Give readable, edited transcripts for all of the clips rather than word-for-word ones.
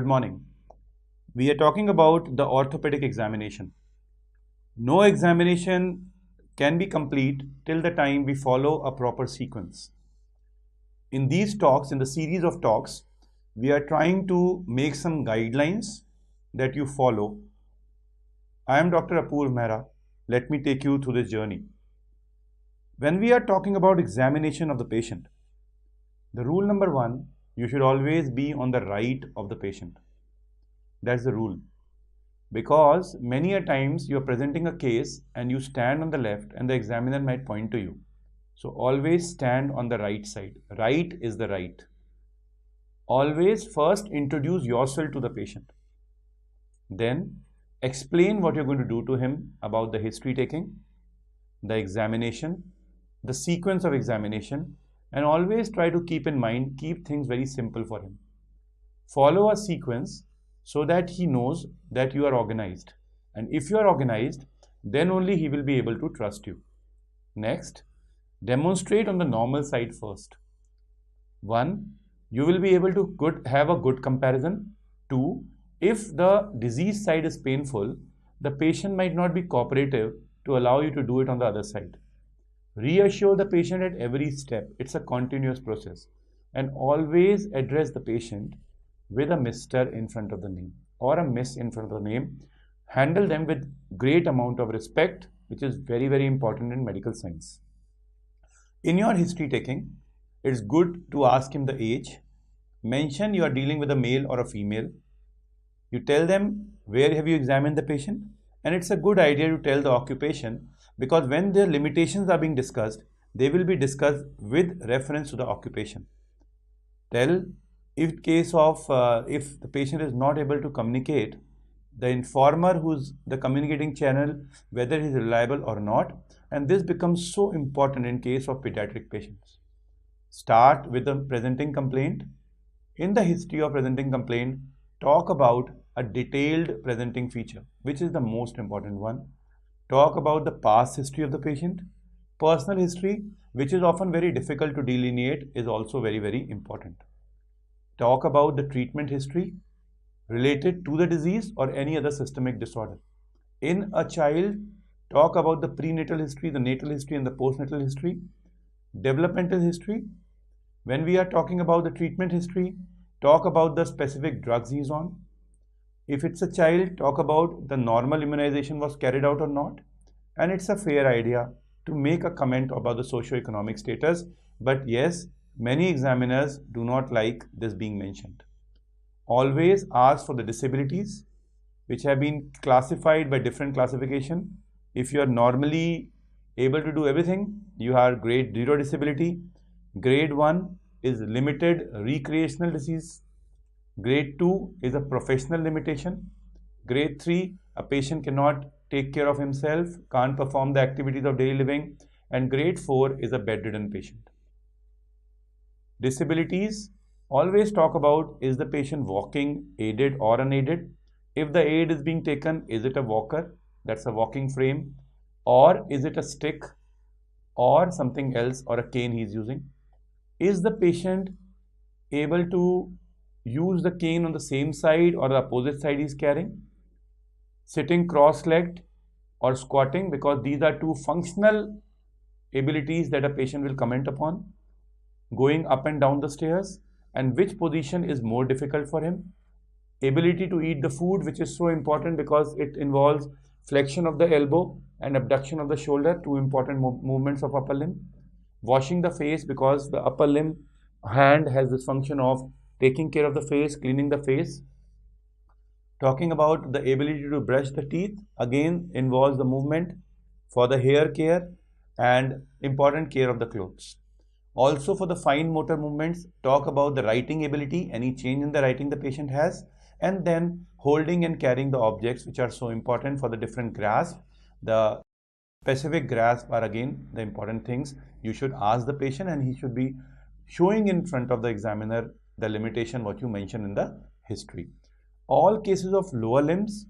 Good morning. We are talking about the orthopedic examination. No examination can be complete till the time we follow a proper sequence. In these talks, in the series of talks, we are trying to make some guidelines that you follow. I am Dr. Apurv Mehra. Let me take you through this journey. When we are talking about examination of the patient, the rule number 1, you should always be on the right of the patient. That's the rule. Because many a times you are presenting a case and you stand on the left and the examiner might point to you. So always stand on the right side. Right is the right. Always first introduce yourself to the patient. Then explain what you're going to do to him about the history taking, the examination, the sequence of examination, and always try to keep things very simple for him. Follow a sequence so that he knows that you are organized. And if you are organized, then only he will be able to trust you. Next, demonstrate on the normal side first. 1, you will be able to have a good comparison. 2, if the disease side is painful, the patient might not be cooperative to allow you to do it on the other side. Reassure the patient at every step. It's a continuous process. And always address the patient with a Mr. in front of the name or a Miss in front of the name. Handle them with great amount of respect, which is very, very important in medical science. In your history taking, it's good to ask him the age. Mention you are dealing with a male or a female. You tell them where have you examined the patient, and it's a good idea to tell the occupation, because when their limitations are being discussed, they will be discussed with reference to the occupation. Tell if the patient is not able to communicate, the informer who's the communicating channel, whether he is reliable or not, and this becomes so important in case of pediatric patients. Start with the presenting complaint. In the history of presenting complaint, talk about a detailed presenting feature, which is the most important one. Talk about the past history of the patient. Personal history, which is often very difficult to delineate, is also very, very important. Talk about the treatment history related to the disease or any other systemic disorder. In a child, talk about the prenatal history, the natal history, and the postnatal history. Developmental history. When we are talking about the treatment history, talk about the specific drugs he's on. If it's a child, talk about the normal immunization was carried out or not. And it's a fair idea to make a comment about the socio-economic status. But yes, many examiners do not like this being mentioned. Always ask for the disabilities, which have been classified by different classification. If you are normally able to do everything, you have grade 0 disability. Grade 1 is limited recreational disease. Grade 2 is a professional limitation. Grade 3, a patient cannot take care of himself, can't perform the activities of daily living. And grade 4 is a bedridden patient. Disabilities, always talk about, is the patient walking aided or unaided? If the aid is being taken, is it a walker? That's a walking frame. Or is it a stick or something else, or a cane he's using? Is the patient able to use the cane on the same side or the opposite side he's carrying? Sitting cross-legged or squatting, because these are two functional abilities that a patient will comment upon. Going up and down the stairs, and which position is more difficult for him. Ability to eat the food, which is so important because it involves flexion of the elbow and abduction of the shoulder, two important movements of upper limb. Washing the face, because the upper limb hand has this function of taking care of the face, cleaning the face. Talking about the ability to brush the teeth, again involves the movement for the hair care and important care of the clothes. Also for the fine motor movements, talk about the writing ability, any change in the writing the patient has, and then holding and carrying the objects, which are so important for the different grasp. The specific grasp are again the important things. You should ask the patient, and he should be showing in front of the examiner the limitation what you mentioned in the history. All cases of lower limbs,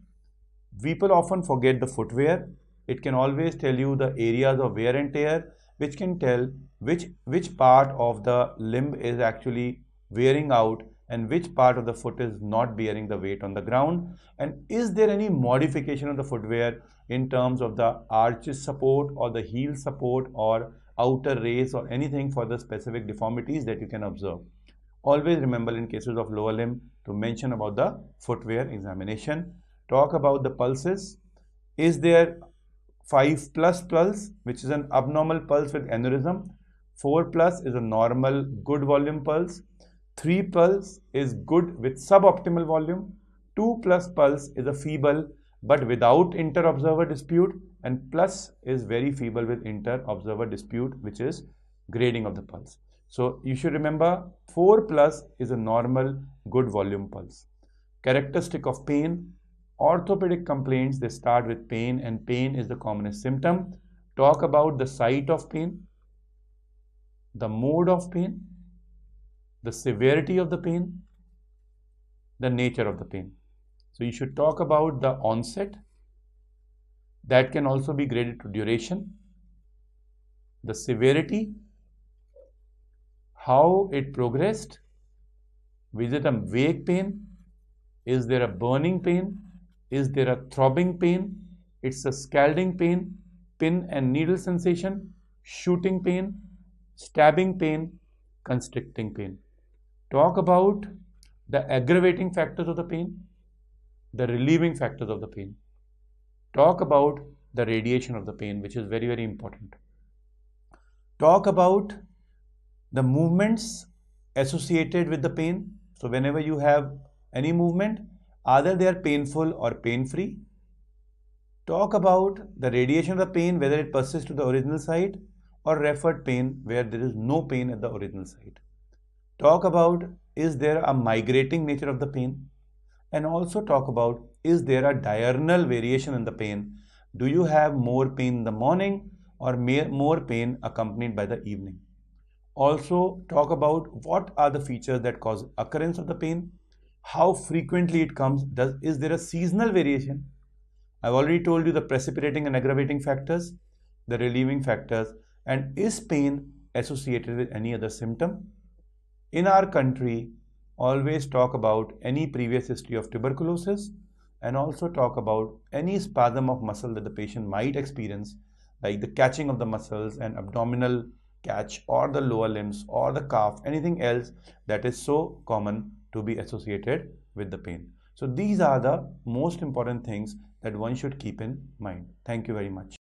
people often forget the footwear. It can always tell you the areas of wear and tear, which can tell which part of the limb is actually wearing out and which part of the foot is not bearing the weight on the ground, and is there any modification of the footwear in terms of the arches support or the heel support or outer race or anything for the specific deformities that you can observe. Always remember in cases of lower limb to mention about the footwear examination. Talk about the pulses. Is there 5 plus pulse, which is an abnormal pulse with aneurysm? 4 plus is a normal good volume pulse. 3 pulse is good with suboptimal volume. 2 plus pulse is a feeble but without inter-observer dispute, and plus is very feeble with inter-observer dispute, which is grading of the pulse. So you should remember 4 plus is a normal good volume pulse. Characteristic of pain. Orthopedic complaints, they start with pain, and pain is the commonest symptom. Talk about the site of pain, the mode of pain, the severity of the pain, the nature of the pain. So you should talk about the onset. That can also be graded to duration, the severity, how it progressed. Is it a vague pain? Is there a burning pain? Is there a throbbing pain? It's a scalding pain, pin and needle sensation, shooting pain, stabbing pain, constricting pain. Talk about the aggravating factors of the pain, the relieving factors of the pain. Talk about the radiation of the pain, which is very, very important. Talk about the movements associated with the pain. So whenever you have any movement, either they are painful or pain-free. Talk about the radiation of the pain, whether it persists to the original site or referred pain where there is no pain at the original site. Talk about, is there a migrating nature of the pain? And also talk about, is there a diurnal variation in the pain? Do you have more pain in the morning or more pain accompanied by the evening? Also talk about what are the features that cause occurrence of the pain, how frequently it comes, is there a seasonal variation? I've already told you the precipitating and aggravating factors, the relieving factors, and is pain associated with any other symptom? In our country, always talk about any previous history of tuberculosis, and also talk about any spasm of muscle that the patient might experience, like the catching of the muscles and abdominal catch or the lower limbs or the calf, anything else that is so common to be associated with the pain. So these are the most important things that one should keep in mind. Thank you very much.